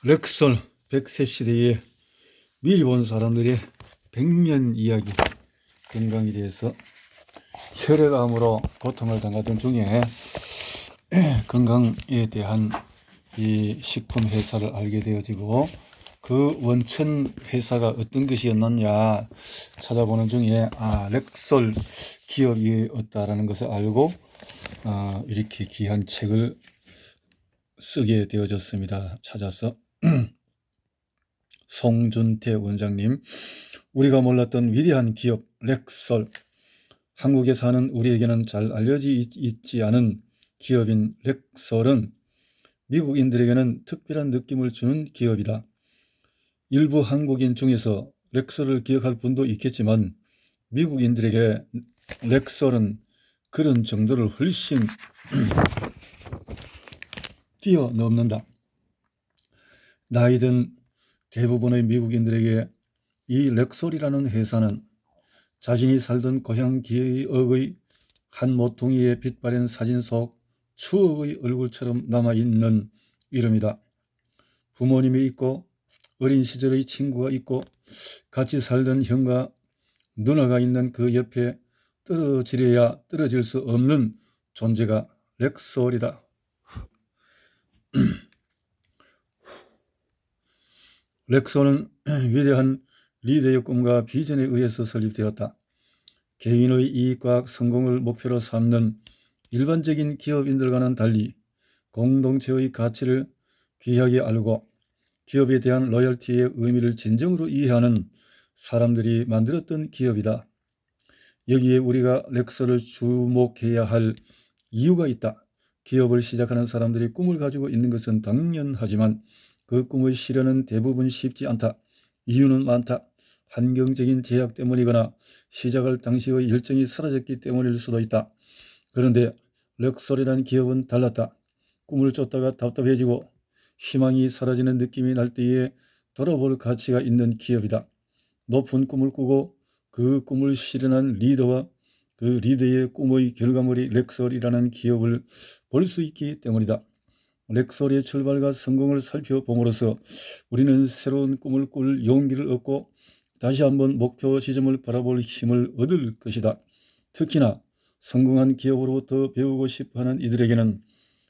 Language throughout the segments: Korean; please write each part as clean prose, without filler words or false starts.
렉설 100세 시대에 미리 본 사람들의 100년 이야기, 건강에 대해서 혈액암으로 고통을 당하던 중에 건강에 대한 이 식품 회사를 알게 되어지고, 그 원천 회사가 어떤 것이었느냐 찾아보는 중에 렉설 기업이었다라는 것을 알고 이렇게 귀한 책을 쓰게 되어졌습니다. 찾아서 송준태 원장님, 우리가 몰랐던 위대한 기업 렉설. 한국에 사는 우리에게는 잘 알려지지 않은 기업인 렉설은 미국인들에게는 특별한 느낌을 주는 기업이다. 일부 한국인 중에서 렉설을 기억할 분도 있겠지만 미국인들에게 렉설은 그런 정도를 훨씬 뛰어넘는다. 나이든 대부분의 미국인들에게 이 렉설이라는 회사는 자신이 살던 고향 기억의 한 모퉁이에 빛바랜 사진 속 추억의 얼굴처럼 남아있는 이름이다. 부모님이 있고 어린 시절의 친구가 있고 같이 살던 형과 누나가 있는 그 옆에 떨어지려야 떨어질 수 없는 존재가 렉설이다. 렉설은 위대한 리더의 꿈과 비전에 의해서 설립되었다. 개인의 이익과 성공을 목표로 삼는 일반적인 기업인들과는 달리 공동체의 가치를 귀하게 알고 기업에 대한 로열티의 의미를 진정으로 이해하는 사람들이 만들었던 기업이다. 여기에 우리가 렉설을 주목해야 할 이유가 있다. 기업을 시작하는 사람들이 꿈을 가지고 있는 것은 당연하지만 그 꿈의 실현은 대부분 쉽지 않다. 이유는 많다. 환경적인 제약 때문이거나 시작할 당시의 열정이 사라졌기 때문일 수도 있다. 그런데 렉설이라는 기업은 달랐다. 꿈을 쫓다가 답답해지고 희망이 사라지는 느낌이 날 때에 돌아볼 가치가 있는 기업이다. 높은 꿈을 꾸고 그 꿈을 실현한 리더와 그 리더의 꿈의 결과물이 렉설이라는 기업을 볼 수 있기 때문이다. 렉설의 출발과 성공을 살펴봄으로써 우리는 새로운 꿈을 꿀 용기를 얻고 다시 한번 목표 지점을 바라볼 힘을 얻을 것이다. 특히나 성공한 기업으로부터 배우고 싶어하는 이들에게는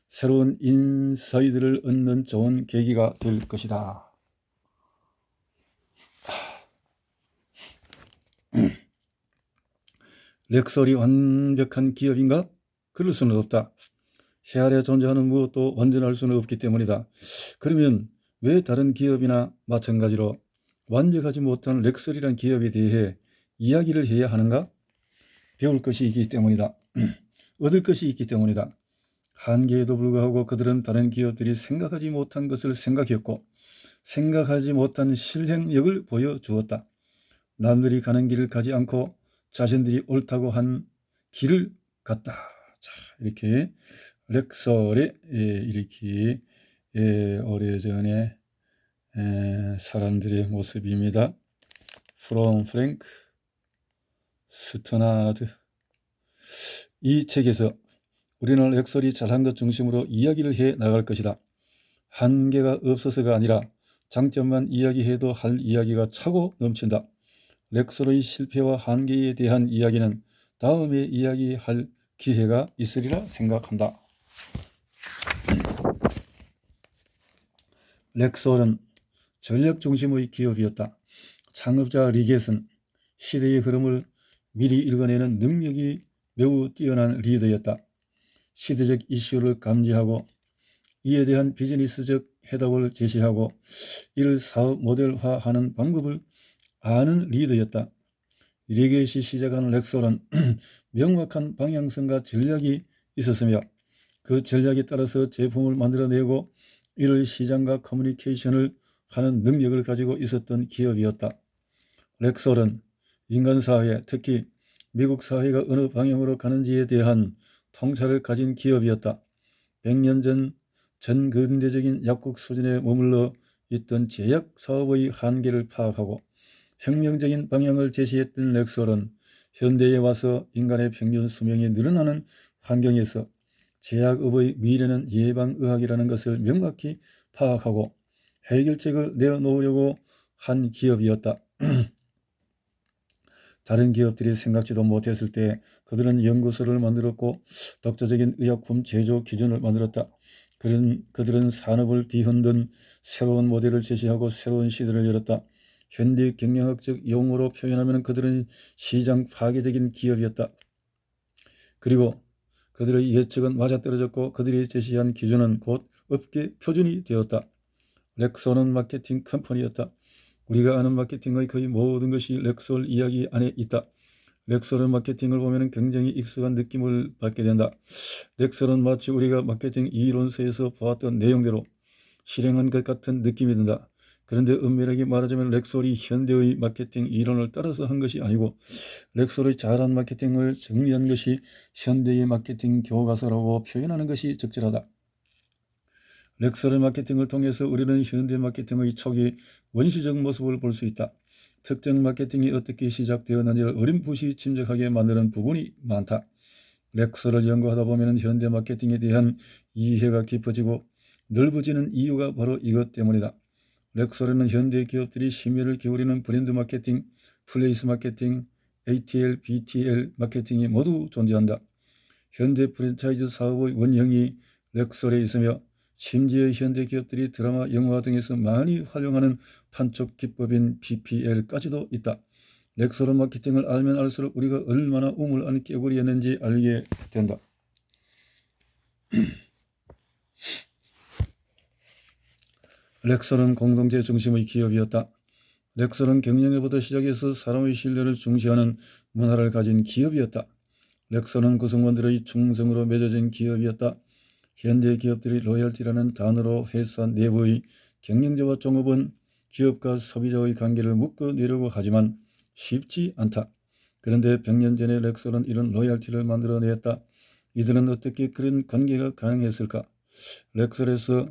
새로운 인사이트를 얻는 좋은 계기가 될 것이다. 렉설이 완벽한 기업인가? 그럴 수는 없다. 해 아래 존재하는 무엇도 완전할 수는 없기 때문이다. 그러면 왜 다른 기업이나 마찬가지로 완벽하지 못한 렉설이란 기업에 대해 이야기를 해야 하는가? 배울 것이 있기 때문이다. 얻을 것이 있기 때문이다. 한계에도 불구하고 그들은 다른 기업들이 생각하지 못한 것을 생각했고 생각하지 못한 실행력을 보여주었다. 남들이 가는 길을 가지 않고 자신들이 옳다고 한 길을 갔다. 자, 이렇게 렉설의 이렇게 오래전에 사람들의 모습입니다. 프롬 프랭크 스터나드. 이 책에서 우리는 렉설이 잘한 것 중심으로 이야기를 해 나갈 것이다. 한계가 없어서가 아니라 장점만 이야기해도 할 이야기가 차고 넘친다. 렉설의 실패와 한계에 대한 이야기는 다음에 이야기할 기회가 있으리라 생각한다. 렉설은 전략 중심의 기업이었다. 창업자 리겟은 시대의 흐름을 미리 읽어내는 능력이 매우 뛰어난 리더였다. 시대적 이슈를 감지하고 이에 대한 비즈니스적 해답을 제시하고 이를 사업 모델화하는 방법을 아는 리더였다. 리겟이 시작한 렉설은 명확한 방향성과 전략이 있었으며 그 전략에 따라서 제품을 만들어내고 이를 시장과 커뮤니케이션을 하는 능력을 가지고 있었던 기업이었다. 렉설은 인간사회, 특히 미국 사회가 어느 방향으로 가는지에 대한 통찰을 가진 기업이었다. 100년 전 전근대적인 약국 수준에 머물러 있던 제약 사업의 한계를 파악하고 혁명적인 방향을 제시했던 렉설은 현대에 와서 인간의 평균 수명이 늘어나는 환경에서 제약업의 미래는 예방의학이라는 것을 명확히 파악하고 해결책을 내놓으려고 한 기업이었다. 다른 기업들이 생각지도 못했을 때 그들은 연구소를 만들었고 독자적인 의약품 제조 기준을 만들었다. 그들은 산업을 뒤흔든 새로운 모델을 제시하고 새로운 시대를 열었다. 현대 경영학적 용어로 표현하면 그들은 시장 파괴적인 기업이었다. 그리고 그들의 예측은 맞아떨어졌고 그들이 제시한 기준은 곧 업계 표준이 되었다. 렉솔은 마케팅 컴퍼니였다. 우리가 아는 마케팅의 거의 모든 것이 렉솔 이야기 안에 있다. 렉솔은 마케팅을 보면 굉장히 익숙한 느낌을 받게 된다. 렉솔은 마치 우리가 마케팅 이론서에서 보았던 내용대로 실행한 것 같은 느낌이 든다. 그런데 엄밀하게 말하자면 렉솔이 현대의 마케팅 이론을 따라서 한 것이 아니고 렉솔의 잘한 마케팅을 정리한 것이 현대의 마케팅 교과서라고 표현하는 것이 적절하다. 렉솔의 마케팅을 통해서 우리는 현대 마케팅의 초기 원시적 모습을 볼 수 있다. 특정 마케팅이 어떻게 시작되었는지를 어렴풋이 짐작하게 만드는 부분이 많다. 렉솔을 연구하다 보면 현대 마케팅에 대한 이해가 깊어지고 넓어지는 이유가 바로 이것 때문이다. 렉솔에는 현대 기업들이 심혈을 기울이는 브랜드 마케팅, 플레이스 마케팅, ATL, BTL 마케팅이 모두 존재한다. 현대 프랜차이즈 사업의 원형이 렉솔에 있으며 심지어 현대 기업들이 드라마, 영화 등에서 많이 활용하는 판촉 기법인 BPL까지도 있다. 렉솔은 마케팅을 알면 알수록 우리가 얼마나 우물 안 깨구리였는지 알게 된다. 렉솔은 공동체 중심의 기업이었다. 렉솔은 경영에부터 시작해서 사람의 신뢰를 중시하는 문화를 가진 기업이었다. 렉솔은 구성원들의 충성으로 맺어진 기업이었다. 현대 기업들이 로열티라는 단어로 회사 내부의 경영자와 종업원, 기업과 소비자의 관계를 묶어내려고 하지만 쉽지 않다. 그런데 100년 전에 렉솔은 이런 로열티를 만들어냈다. 이들은 어떻게 그런 관계가 가능했을까? 렉솔에서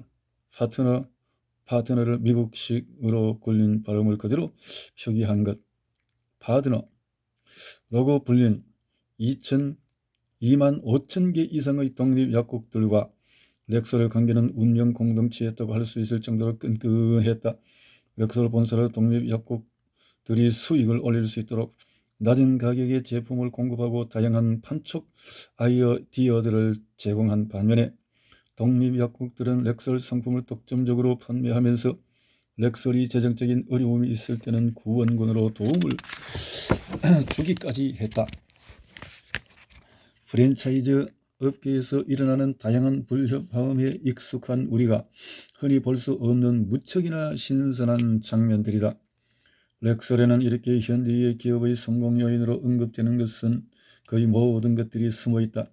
파트너를 미국식으로 굴린 발음을 그대로 표기한 것. 파트너라고 불린 2만 5천 개 이상의 독립약국들과 렉솔의 관계는 운명 공동체였다고 할 수 있을 정도로 끈끈했다. 렉솔 본사를 독립약국들이 수익을 올릴 수 있도록 낮은 가격의 제품을 공급하고 다양한 판촉 아이디어들을 제공한 반면에 독립약국들은 렉솔 상품을 독점적으로 판매하면서 렉솔이 재정적인 어려움이 있을 때는 구원군으로 도움을 주기까지 했다. 프랜차이즈 업계에서 일어나는 다양한 불협화음에 익숙한 우리가 흔히 볼 수 없는 무척이나 신선한 장면들이다. 렉솔에는 이렇게 현대의 기업의 성공 요인으로 언급되는 것은 거의 모든 것들이 숨어있다.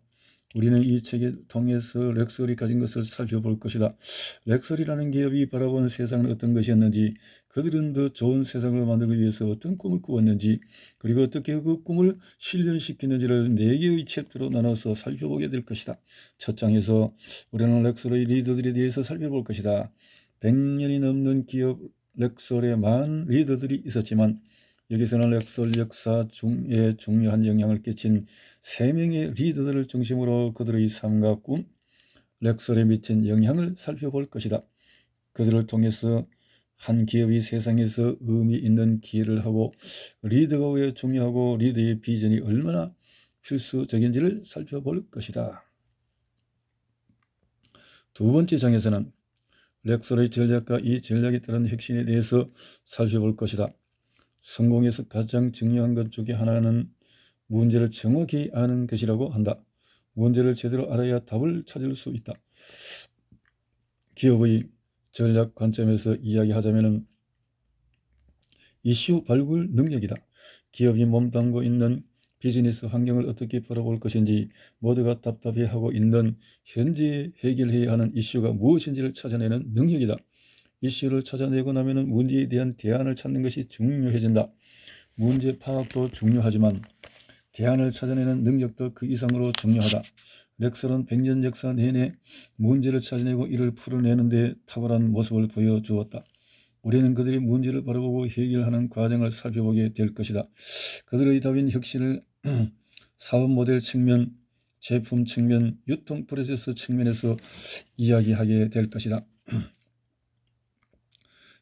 우리는 이 책을 통해서 렉솔이 가진 것을 살펴볼 것이다. 렉솔이라는 기업이 바라본 세상은 어떤 것이었는지, 그들은 더 좋은 세상을 만들기 위해서 어떤 꿈을 꾸었는지, 그리고 어떻게 그 꿈을 실현시키는지를 4개의 챕터로 나눠서 살펴보게 될 것이다. 첫 장에서 우리는 렉솔의 리더들에 대해서 살펴볼 것이다. 100년이 넘는 기업 렉솔에 많은 리더들이 있었지만 여기서는 렉솔 역사 중에 중요한 영향을 끼친 3명의 리더들을 중심으로 그들의 삶과 꿈, 렉솔에 미친 영향을 살펴볼 것이다. 그들을 통해서 한 기업이 세상에서 의미 있는 기여를 하고 리더가 왜 중요하고 리더의 비전이 얼마나 필수적인지를 살펴볼 것이다. 두 번째 장에서는 렉솔의 전략과 이 전략에 따른 혁신에 대해서 살펴볼 것이다. 성공에서 가장 중요한 것 중에 하나는 문제를 정확히 아는 것이라고 한다. 문제를 제대로 알아야 답을 찾을 수 있다. 기업의 전략 관점에서 이야기하자면 이슈 발굴 능력이다. 기업이 몸담고 있는 비즈니스 환경을 어떻게 바라볼 것인지, 모두가 답답해하고 있는 현재 해결해야 하는 이슈가 무엇인지를 찾아내는 능력이다. 이슈를 찾아내고 나면 문제에 대한 대안을 찾는 것이 중요해진다. 문제 파악도 중요하지만 대안을 찾아내는 능력도 그 이상으로 중요하다. 렉솔은 100년 역사 내내 문제를 찾아내고 이를 풀어내는 데 탁월한 모습을 보여주었다. 우리는 그들이 문제를 바라보고 해결하는 과정을 살펴보게 될 것이다. 그들의 답인 혁신을 사업 모델 측면, 제품 측면, 유통 프로세스 측면에서 이야기하게 될 것이다.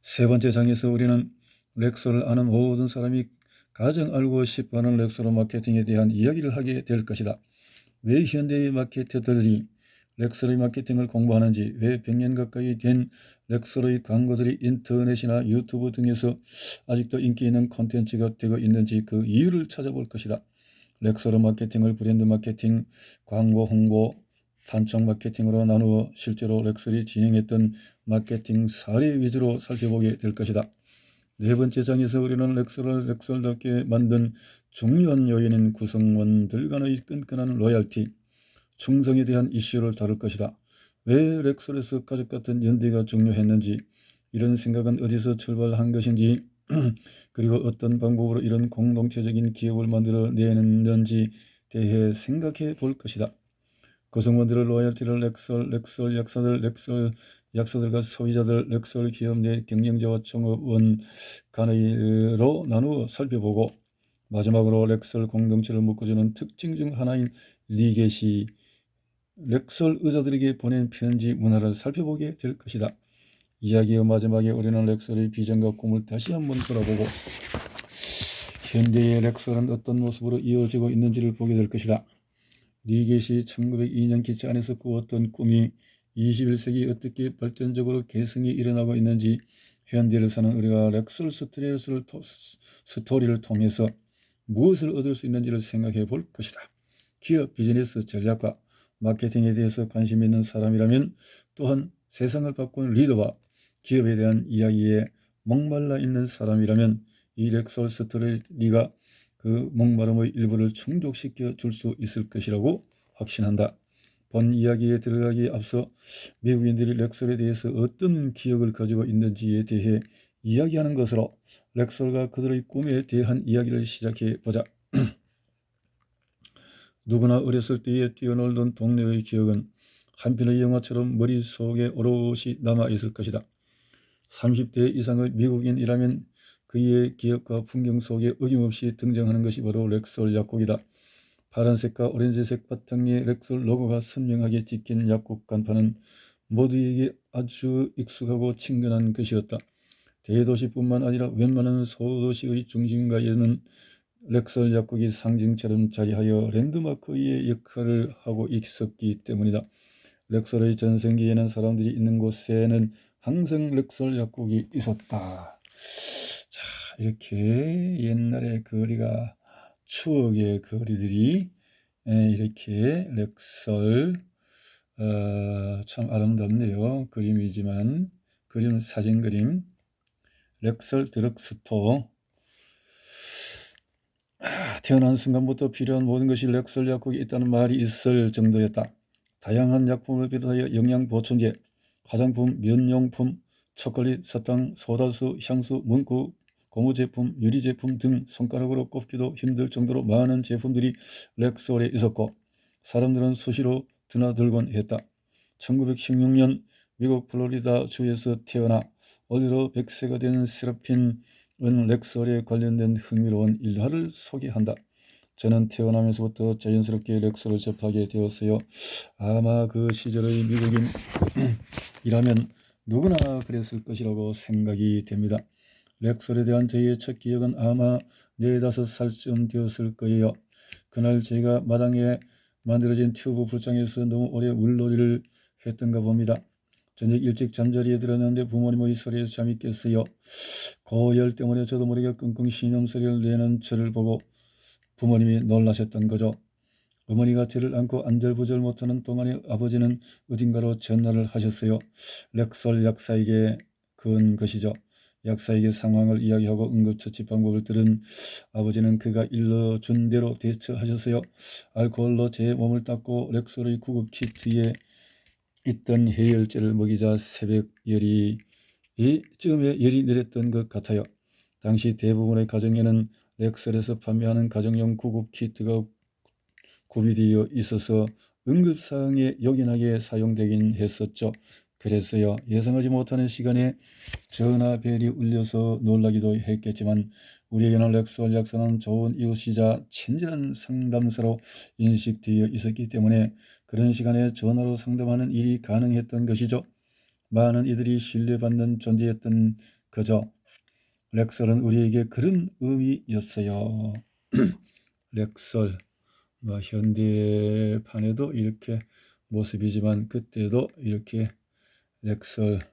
세 번째 장에서 우리는 렉소를 아는 모든 사람이 가장 알고 싶어하는 렉소로 마케팅에 대한 이야기를 하게 될 것이다. 왜 현대의 마케터들이 렉서로이 마케팅을 공부하는지, 왜 100년 가까이 된 렉서로이 광고들이 인터넷이나 유튜브 등에서 아직도 인기 있는 콘텐츠가 되고 있는지 그 이유를 찾아볼 것이다. 렉서로 마케팅을 브랜드 마케팅, 광고 홍보, 단청 마케팅으로 나누어 실제로 렉설이 진행했던 마케팅 사례 위주로 살펴보게 될 것이다. 네 번째 장에서 우리는 렉설을 렉설답게 만든 중요한 요인인 구성원들 간의 끈끈한 로얄티, 충성에 대한 이슈를 다룰 것이다. 왜 렉설에서 가족 같은 연대가 중요했는지, 이런 생각은 어디서 출발한 것인지, 그리고 어떤 방법으로 이런 공동체적인 기업을 만들어내는지 대해 생각해 볼 것이다. 구성원들의 로열티를 렉설 약사들과 소비자들, 렉설 기업 내 경영자와 종업원 간의로 나누어 살펴보고, 마지막으로 렉설 공동체를 묶어주는 특징 중 하나인 리게시, 렉설 의사들에게 보낸 편지 문화를 살펴보게 될 것이다. 이야기의 마지막에 우리는 렉설의 비전과 꿈을 다시 한번 돌아보고 현대의 렉설은 어떤 모습으로 이어지고 있는지를 보게 될 것이다. 리겟이 1902년 기차 안에서 꾸었던 꿈이 21세기 어떻게 발전적으로 개성이 일어나고 있는지, 현대를 사는 우리가 렉설 스토리를 통해서 무엇을 얻을 수 있는지를 생각해 볼 것이다. 기업 비즈니스 전략과 마케팅에 대해서 관심 있는 사람이라면, 또한 세상을 바꾸는 리더와 기업에 대한 이야기에 목말라 있는 사람이라면 이 렉설 스토리가 그 목마름의 일부를 충족시켜 줄 수 있을 것이라고 확신한다. 본 이야기에 들어가기에 앞서 미국인들이 렉설에 대해서 어떤 기억을 가지고 있는지에 대해 이야기하는 것으로 렉설과 그들의 꿈에 대한 이야기를 시작해 보자. 누구나 어렸을 때에 뛰어놀던 동네의 기억은 한편의 영화처럼 머릿속에 오롯이 남아있을 것이다. 30대 이상의 미국인이라면 그의 기억과 풍경 속에 어김없이 등장하는 것이 바로 렉설 약국이다. 파란색과 오렌지색 바탕에 렉설 로고가 선명하게 찍힌 약국 간판은 모두에게 아주 익숙하고 친근한 것이었다. 대도시뿐만 아니라 웬만한 소도시의 중심가에는 렉설 약국이 상징처럼 자리하여 랜드마크의 역할을 하고 있었기 때문이다. 렉설의 전성기에는 사람들이 있는 곳에는 항상 렉설 약국이 있었다. 자, 이렇게 옛날의 거리가, 추억의 거리들이 이렇게 렉설, 참 아름답네요. 그림이지만, 그림은 사진 그림. 렉설 드럭스토어. 태어난 순간부터 필요한 모든 것이 렉설 약국에 있다는 말이 있을 정도였다. 다양한 약품을 비롯하여 영양보충제, 화장품, 면용품, 초콜릿, 사탕, 소다수, 향수, 문구, 고무제품, 유리제품 등 손가락으로 꼽기도 힘들 정도로 많은 제품들이 렉설에 있었고, 사람들은 수시로 드나들곤 했다. 1916년 미국 플로리다 주에서 태어나 올해로 100세가 된 세라핀은 렉설에 관련된 흥미로운 일화를 소개한다. 저는 태어나면서부터 자연스럽게 렉설을 접하게 되었어요. 아마 그 시절의 미국인이라면 누구나 그랬을 것이라고 생각이 됩니다. 렉설에 대한 저희의 첫 기억은 아마 4~5살쯤 되었을 거예요. 그날 제가 마당에 만들어진 튜브 불장에서 너무 오래 물놀이를 했던가 봅니다. 저녁 일찍 잠자리에 들었는데 부모님의 소리에 잠이 깼어요. 고열 때문에 저도 모르게 끙끙 신음소리를 내는 저를 보고 부모님이 놀라셨던 거죠. 어머니가 저를 안고 안절부절 못하는 동안에 아버지는 어딘가로 전화를 하셨어요. 렉설 약사에게 건 것이죠. 약사에게 상황을 이야기하고 응급처치 방법을 들은 아버지는 그가 일러준 대로 대처하셨어요. 알코올로 제 몸을 닦고 렉설의 구급 키트에 있던 해열제를 먹이자 새벽 쯤에 열이 내렸던 것 같아요. 당시 대부분의 가정에는 렉설에서 판매하는 가정용 구급 키트가 구비되어 있어서 응급사항에 요긴하게 사용되긴 했었죠. 그랬어요. 예상하지 못하는 시간에 전화벨이 울려서 놀라기도 했겠지만 우리에게는 렉설 약사는 좋은 이웃이자 친절한 상담사로 인식되어 있었기 때문에 그런 시간에 전화로 상담하는 일이 가능했던 것이죠. 많은 이들이 신뢰받는 존재였던 그저 렉설은 우리에게 그런 의미였어요. 렉설, 뭐 현대판에도 이렇게 모습이지만 그때도 이렇게 렉설이었군요.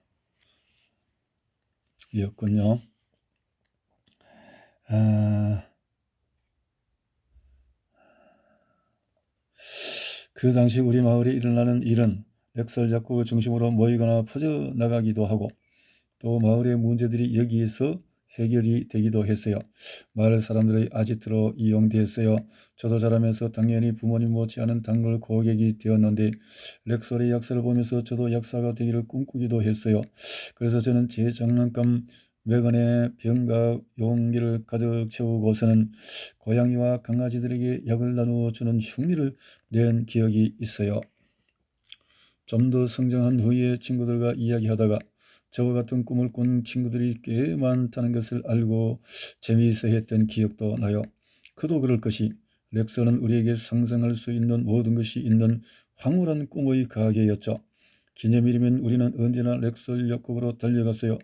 그 당시 우리 마을에 일어나는 일은 렉설 작곡을 중심으로 모이거나 퍼져나가기도 하고 또 마을의 문제들이 여기에서 해결이 되기도 했어요. 마을 사람들의 아지트로 이용됐어요. 저도 자라면서 당연히 부모님 못지않은 단골 고객이 되었는데 렉설의 약사를 보면서 저도 약사가 되기를 꿈꾸기도 했어요. 그래서 저는 제 장난감 외관에 병과 용기를 가득 채우고서는 고양이와 강아지들에게 약을 나누어 주는 흉내를 낸 기억이 있어요. 좀 더 성장한 후에 친구들과 이야기하다가 저와 같은 꿈을 꾼 친구들이 꽤 많다는 것을 알고 재미있어 했던 기억도 나요. 그도 그럴 것이 렉서는 우리에게 상상할 수 있는 모든 것이 있는 황홀한 꿈의 가게였죠. 기념일이면 우리는 언제나 렉설 약국으로 달려갔어요.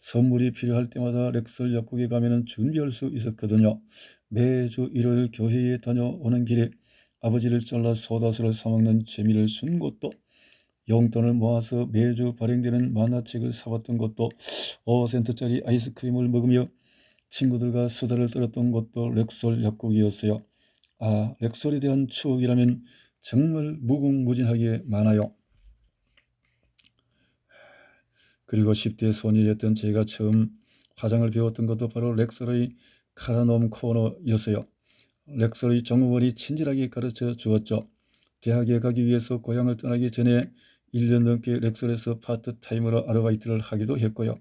선물이 필요할 때마다 렉설 약국에 가면 준비할 수 있었거든요. 매주 일요일 교회에 다녀오는 길에 아버지를 잘라 소다수를 사먹는 재미를 준 것도, 용돈을 모아서 매주 발행되는 만화책을 사봤던 것도, 5센트짜리 아이스크림을 먹으며 친구들과 수다를 떨었던 것도 렉설 약국이었어요. 렉설에 대한 추억이라면 정말 무궁무진하게 많아요. 그리고 10대 소녀였던 제가 처음 화장을 배웠던 것도 바로 렉설의 카라놈 코너였어요. 렉설의 종업원이 친절하게 가르쳐 주었죠. 대학에 가기 위해서 고향을 떠나기 전에 1년 넘게 렉설에서 파트타임으로 아르바이트를 하기도 했고요.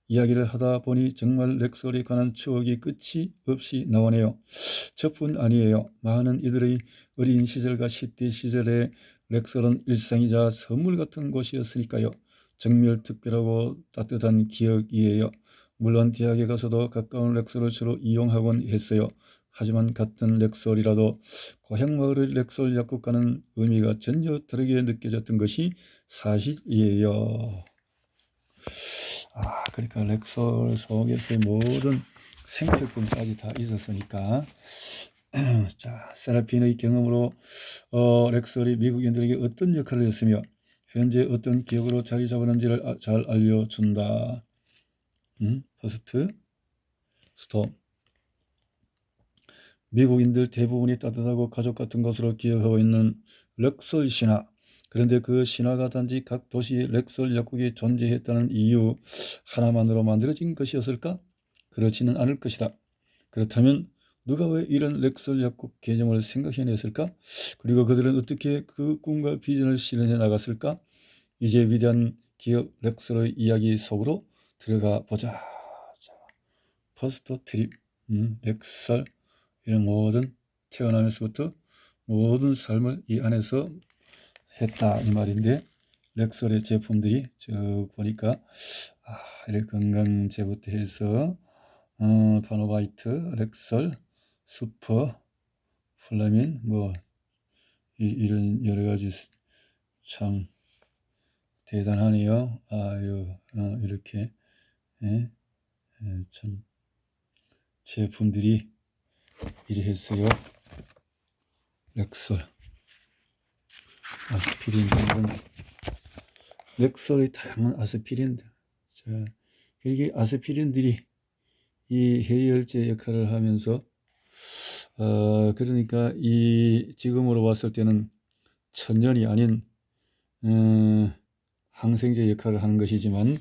이야기를 하다 보니 정말 렉설에 관한 추억이 끝이 없이 나오네요. 저뿐 아니에요. 많은 이들의 어린 시절과 10대 시절에 렉설은 일상이자 선물 같은 곳이었으니까요. 정말 특별하고 따뜻한 기억이에요. 물론 대학에 가서도 가까운 렉설을 주로 이용하곤 했어요. 하지만 같은 렉설이라도 고향 마을의 렉설 약국과는 의미가 전혀 다르게 느껴졌던 것이 사실이에요. 그러니까 렉설 속에서의 모든 생태권까지 다 있었으니까. 자, 세라핀의 경험으로 렉설이 미국인들에게 어떤 역할을 했으며 현재 어떤 기업으로 자리 잡았는지를 잘 알려준다. 퍼스트 스톱. 미국인들 대부분이 따뜻하고 가족 같은 것으로 기억하고 있는 렉설 신화. 그런데 그 신화가 단지 각 도시의 렉설 약국이 존재했다는 이유 하나만으로 만들어진 것이었을까? 그렇지는 않을 것이다. 그렇다면 누가 왜 이런 렉설 약국 개념을 생각해냈을까? 그리고 그들은 어떻게 그 꿈과 비전을 실현해 나갔을까? 이제 위대한 기업 렉설의 이야기 속으로 들어가 보자. 자, 퍼스트 트립, 렉설, 이런 모든 태어나면서부터 모든 삶을 이 안에서 했다 이 말인데, 렉설의 제품들이 쭉 보니까 이렇게 건강제부터 해서 파노바이트, 렉설, 슈퍼, 플라민 뭐 이런 여러 가지 참 대단하네요. 이렇게 참 제품들이 이래 했어요. 렉설, 아스피린 등등, 렉설의 다양한 아스피린들. 자, 이게 아스피린들이 이 해열제 역할을 하면서 그러니까 이 지금으로 봤을 때는 천연이 아닌 항생제 역할을 하는 것이지만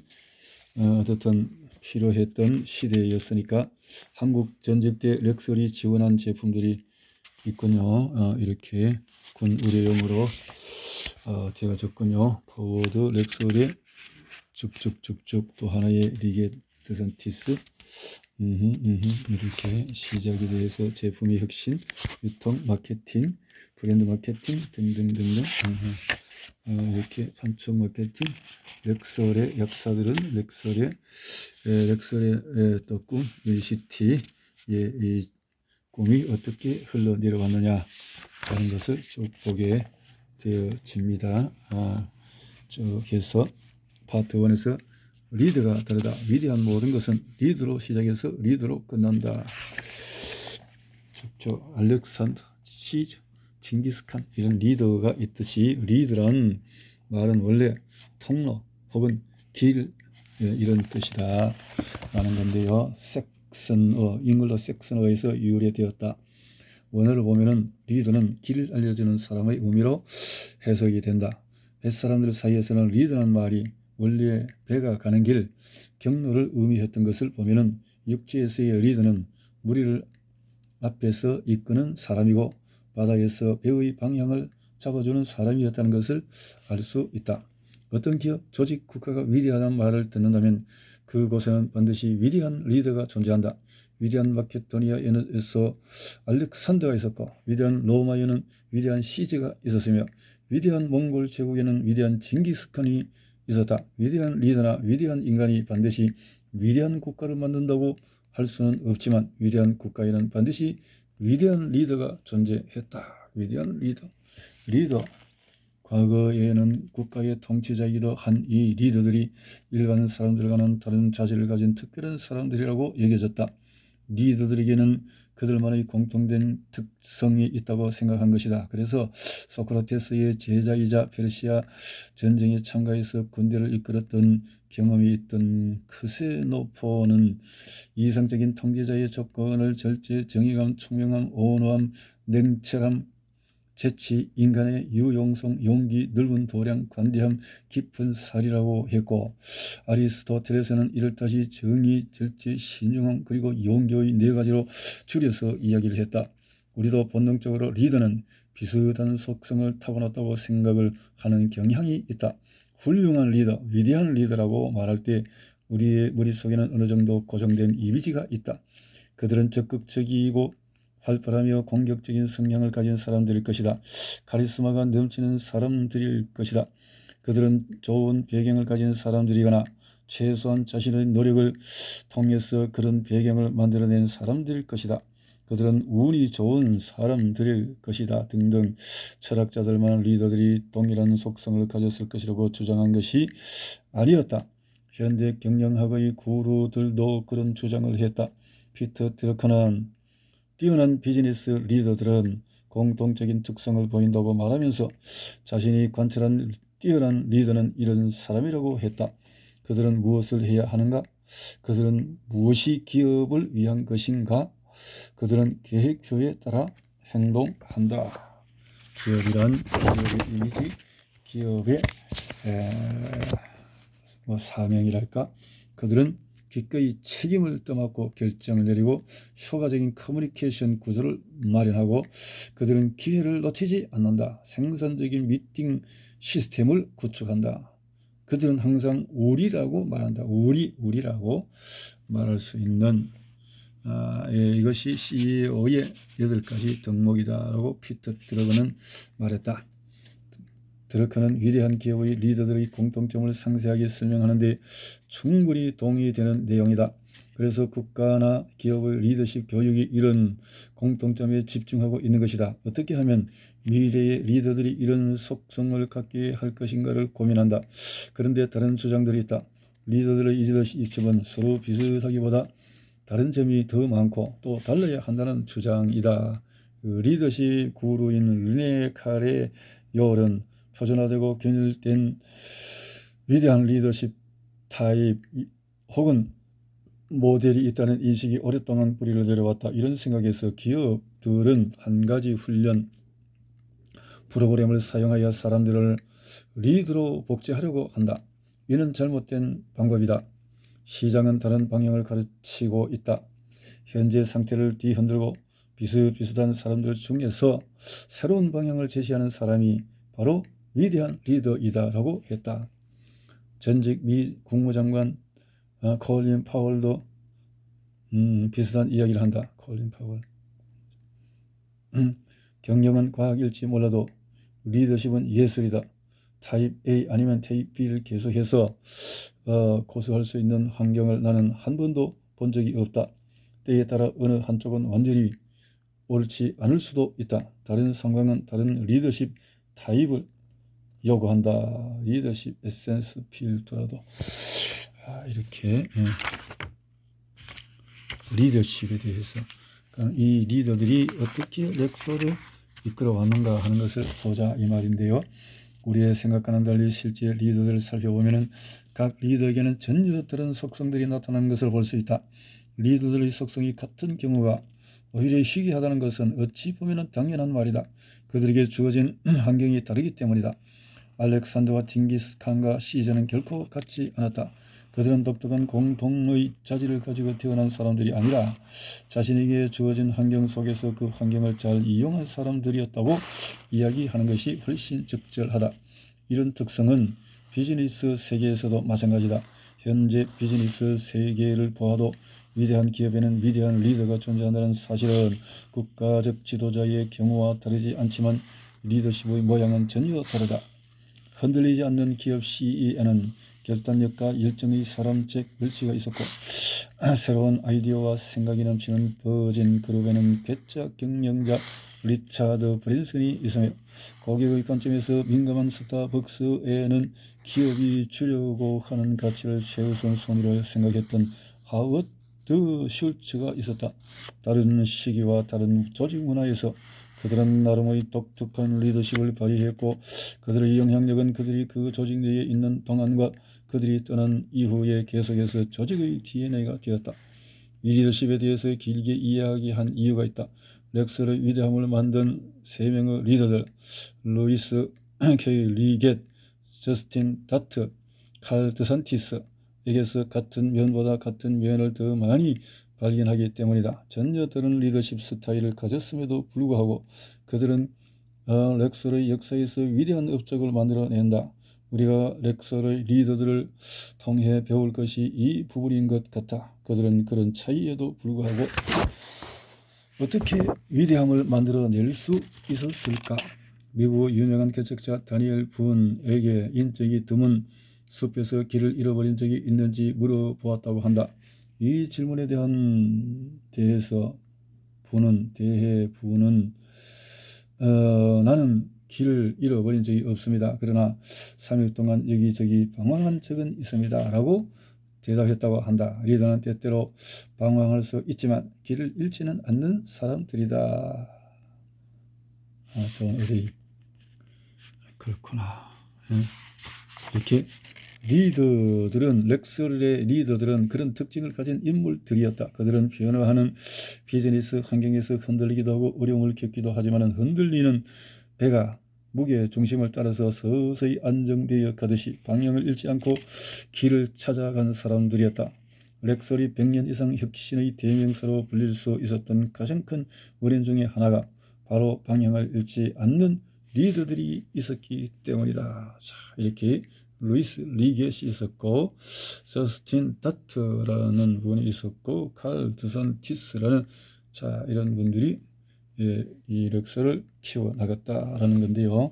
어떻든 필요했던 시대였으니까 한국 전쟁 때 렉설이 지원한 제품들이 있군요. 이렇게 군 의료용으로 되어졌군요. 포워드 렉설의 쭉쭉쭉쭉 또 하나의 리게드선티스 이렇게 시작에 대해서 제품의 혁신, 유통, 마케팅, 브랜드 마케팅 등등등등 이렇게 판촉 마케팅, 렉설의 역사들은 렉설의 또 꿈, 밀시티 이 꿈이 어떻게 흘러내려왔느냐 하는 것을 쭉 보게 되어집니다. 쭉 해서 파트 1에서 리드가 다르다. 위대한 모든 것은 리드로 시작해서 리드로 끝난다. 저 알렉산더, 시즈, 징기스칸 이런 리더가 있듯이 리드란 말은 원래 통로 혹은 길 이런 뜻이다 라는 건데요. 섹슨어, 잉글로 섹슨어에서 유래되었다. 원어를 보면은 리더는 길을 알려주는 사람의 의미로 해석이 된다. 뱃사람들 사이에서는 리더라는 말이 원래 배가 가는 길, 경로를 의미했던 것을 보면은 육지에서의 리더는 무리를 앞에서 이끄는 사람이고 바다에서 배의 방향을 잡아주는 사람이었다는 것을 알 수 있다. 어떤 기업, 조직, 국가가 위대하다는 말을 듣는다면 그곳에는 반드시 위대한 리더가 존재한다. 위대한 마케도니아에서 알렉산더가 있었고 위대한 로마에는 위대한 시즈가 있었으며 위대한 몽골 제국에는 위대한 징기스칸이 있었다. 위대한 리더나 위대한 인간이 반드시 위대한 국가를 만든다고 할 수는 없지만 위대한 국가에는 반드시 위대한 리더가 존재했다. 위대한 리더. 과거에는 국가의 통치자이기도 한 이 리더들이 일반 사람들과는 다른 자질을 가진 특별한 사람들이라고 여겨졌다. 리더들에게는 그들만의 공통된 특성이 있다고 생각한 것이다. 그래서 소크라테스의 제자이자 페르시아 전쟁에 참가해서 군대를 이끌었던 경험이 있던 크세노포는 이상적인 통제자의 조건을 절제, 정의감, 총명함, 온화함, 냉철함, 재치, 인간의 유용성, 용기, 넓은 도량, 관대함, 깊은 살이라고 했고 아리스토텔레스는 이를 다시 정의, 절제, 신중함 그리고 용기의 네 가지로 줄여서 이야기를 했다. 우리도 본능적으로 리더는 비슷한 속성을 타고났다고 생각을 하는 경향이 있다. 훌륭한 리더, 위대한 리더라고 말할 때 우리의 머릿속에는 어느 정도 고정된 이미지가 있다. 그들은 적극적이고 활발하며 공격적인 성향을 가진 사람들일 것이다. 카리스마가 넘치는 사람들일 것이다. 그들은 좋은 배경을 가진 사람들이거나 최소한 자신의 노력을 통해서 그런 배경을 만들어낸 사람들일 것이다. 그들은 운이 좋은 사람들일 것이다 등등 철학자들만 리더들이 동일한 속성을 가졌을 것이라고 주장한 것이 아니었다. 현대 경영학의 구루들도 그런 주장을 했다. 피터 드러커는 뛰어난 비즈니스 리더들은 공통적인 특성을 보인다고 말하면서 자신이 관찰한 뛰어난 리더는 이런 사람이라고 했다. 그들은 무엇을 해야 하는가? 그들은 무엇이 기업을 위한 것인가? 그들은 계획표에 따라 행동한다. 기업이란 기업의 이미지, 기업의 사명이랄까? 그들은 기꺼이 책임을 떠맡고 결정을 내리고 효과적인 커뮤니케이션 구조를 마련하고 그들은 기회를 놓치지 않는다. 생산적인 미팅 시스템을 구축한다. 그들은 항상 우리라고 말한다. 우리라고 말할 수 있는 이것이 CEO의 8가지 덕목이다라고 피터 드러커는 말했다. 드러커는 위대한 기업의 리더들의 공통점을 상세하게 설명하는데 충분히 동의되는 내용이다. 그래서 국가나 기업의 리더십 교육이 이런 공통점에 집중하고 있는 것이다. 어떻게 하면 미래의 리더들이 이런 속성을 갖게 할 것인가를 고민한다. 그런데 다른 주장들이 있다. 리더들의 리더십은 서로 비슷하기보다 다른 점이 더 많고 또 달라야 한다는 주장이다. 리더십 구루인 르네 카레요는 표준화되고 균일된 위대한 리더십 타입 혹은 모델이 있다는 인식이 오랫동안 뿌리를 내려왔다. 이런 생각에서 기업들은 한 가지 훈련 프로그램을 사용하여 사람들을 리더로 복제하려고 한다. 이는 잘못된 방법이다. 시장은 다른 방향을 가르치고 있다. 현재 상태를 뒤흔들고 비슷비슷한 사람들 중에서 새로운 방향을 제시하는 사람이 바로 위대한 리더이다라고 했다. 전직 미 국무장관 콜린 파월도 비슷한 이야기를 한다. 콜린 파월. 경영은 과학일지 몰라도 리더십은 예술이다. 타입 A 아니면 타입 B를 계속해서 고수할 수 있는 환경을 나는 한 번도 본 적이 없다. 때에 따라 어느 한쪽은 완전히 옳지 않을 수도 있다. 다른 상황은 다른 리더십 타입을 요구한다. 리더십 에센스 필터라도 자, 이렇게 리더십에 대해서 이 리더들이 어떻게 렉소를 이끌어왔는가 하는 것을 보자 이 말인데요. 우리의 생각과는 달리 실제 리더들을 살펴보면 각 리더에게는 전혀 다른 속성들이 나타나는 것을 볼 수 있다. 리더들의 속성이 같은 경우가 오히려 희귀하다는 것은 어찌 보면 당연한 말이다. 그들에게 주어진 환경이 다르기 때문이다. 알렉산더와 징기스칸과 시저는 결코 같지 않았다. 그들은 독특한 공동의 자질을 가지고 태어난 사람들이 아니라 자신에게 주어진 환경 속에서 그 환경을 잘 이용한 사람들이었다고 이야기하는 것이 훨씬 적절하다. 이런 특성은 비즈니스 세계에서도 마찬가지다. 현재 비즈니스 세계를 보아도 위대한 기업에는 위대한 리더가 존재한다는 사실은 국가적 지도자의 경우와 다르지 않지만 리더십의 모양은 전혀 다르다. 흔들리지 않는 기업 CEO는 결단력과 열정의 사람적 멸치가 있었고 새로운 아이디어와 생각이 넘치는 버진 그룹에는 괴짜 경영자 리차드 브랜슨이 있으며 고객의 관점에서 민감한 스타벅스에는 기업이 주려고 하는 가치를 최우선순위로 생각했던 하워드 슐츠가 있었다. 다른 시기와 다른 조직 문화에서 그들은 나름의 독특한 리더십을 발휘했고 그들의 영향력은 그들이 그 조직 내에 있는 동안과 그들이 떠난 이후에 계속해서 조직의 DNA가 되었다. 이 리더십에 대해서 길게 이야기한 이유가 있다. 렉스의 위대함을 만든 3명의 리더들 루이스 K. 리겟, 저스틴 다트, 칼 드산티스에게서 같은 면보다 같은 면을 더 많이 발견하기 때문이다. 전혀 다른 리더십 스타일을 가졌음에도 불구하고 그들은 렉설의 역사에서 위대한 업적을 만들어낸다. 우리가 렉설의 리더들을 통해 배울 것이 이 부분인 것 같아. 그들은 그런 차이에도 불구하고 어떻게 위대함을 만들어낼 수 있었을까? 미국 유명한 개척자 다니엘 분에게 인적이 드문 숲에서 길을 잃어버린 적이 있는지 물어보았다고 한다. 이 질문에 대해서 분은 나는 길을 잃어버린 적이 없습니다. 그러나 3일 동안 여기저기 방황한 적은 있습니다. 라고 대답했다고 한다. 리더는 때때로 방황할 수 있지만 길을 잃지는 않는 사람들이다. 존 에리. 그렇구나. 이렇게 렉설의 리더들은 그런 특징을 가진 인물들이었다. 그들은 변화하는 비즈니스 환경에서 흔들리기도 하고 어려움을 겪기도 하지만 흔들리는 배가 무게 중심을 따라서 서서히 안정되어 가듯이 방향을 잃지 않고 길을 찾아간 사람들이었다. 렉설이 100년 이상 혁신의 대명사로 불릴 수 있었던 가장 큰 원인 중에 하나가 바로 방향을 잃지 않는 리더들이 있었기 때문이다. 자, 이렇게 루이스 리겟이 있었고 저스틴 다트라는 분이 있었고 칼 드산티스라는 이런 분들이 이 렉설을 키워나갔다라는 건데요.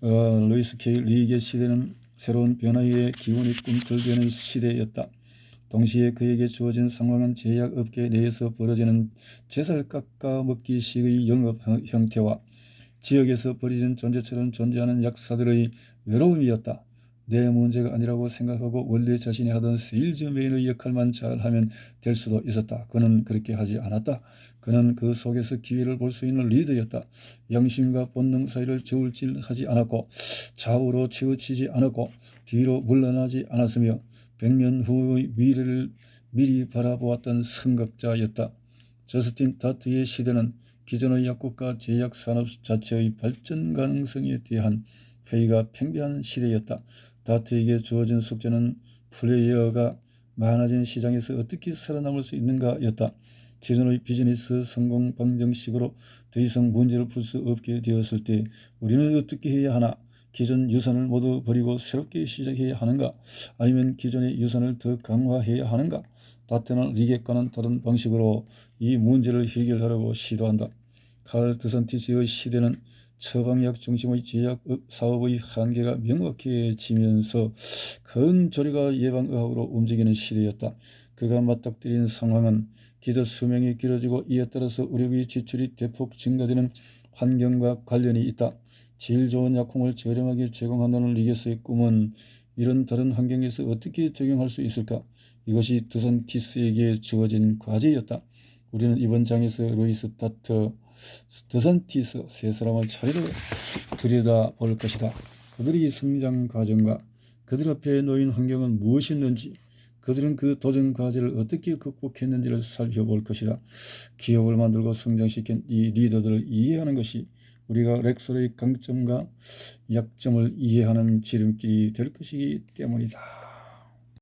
루이스 K. 리겟 시대는 새로운 변화의 기운이 꿈틀대는 시대였다. 동시에 그에게 주어진 상황은 제약업계 내에서 벌어지는 제살 깎아먹기식의 영업 형태와 지역에서 버려진 존재처럼 존재하는 약사들의 외로움이었다. 내 문제가 아니라고 생각하고 원래 자신이 하던 세일즈맨의 역할만 잘하면 될 수도 있었다. 그는 그렇게 하지 않았다. 그는 그 속에서 기회를 볼 수 있는 리더였다. 양심과 본능 사이를 저울질하지 않았고 좌우로 치우치지 않았고 뒤로 물러나지 않았으며 100년 후의 미래를 미리 바라보았던 선각자였다. 저스틴 다트의 시대는 기존의 약국과 제약산업 자체의 발전 가능성에 대한 회의가 팽배한 시대였다. 다트에게 주어진 숙제는 플레이어가 많아진 시장에서 어떻게 살아남을 수 있는가였다. 기존의 비즈니스 성공 방정식으로 더 이상 문제를 풀 수 없게 되었을 때 우리는 어떻게 해야 하나? 기존 유산을 모두 버리고 새롭게 시작해야 하는가? 아니면 기존의 유산을 더 강화해야 하는가? 다트는 리겟과는 다른 방식으로 이 문제를 해결하려고 시도한다. 칼 드산티스의 시대는 처방약 중심의 제약 사업의 한계가 명확해지면서 큰 조리가 예방의학으로 움직이는 시대였다. 그가 맞닥뜨린 상황은 기도 수명이 길어지고 이에 따라서 의료비 지출이 대폭 증가되는 환경과 관련이 있다. 질 좋은 약품을 저렴하게 제공한다는 리겟의 꿈은 이런 다른 환경에서 어떻게 적용할 수 있을까? 이것이 드산티스에게 주어진 과제였다. 우리는 이번 장에서 루이스 다트, 드산티스 세 사람을 차례로 들여다볼 것이다. 그들의 성장 과정과 그들 앞에 놓인 환경은 무엇이었는지, 그들은 그 도전 과제를 어떻게 극복했는지를 살펴볼 것이다. 기업을 만들고 성장시킨 이 리더들을 이해하는 것이 우리가 렉솔의 강점과 약점을 이해하는 지름길이 될 것이기 때문이다.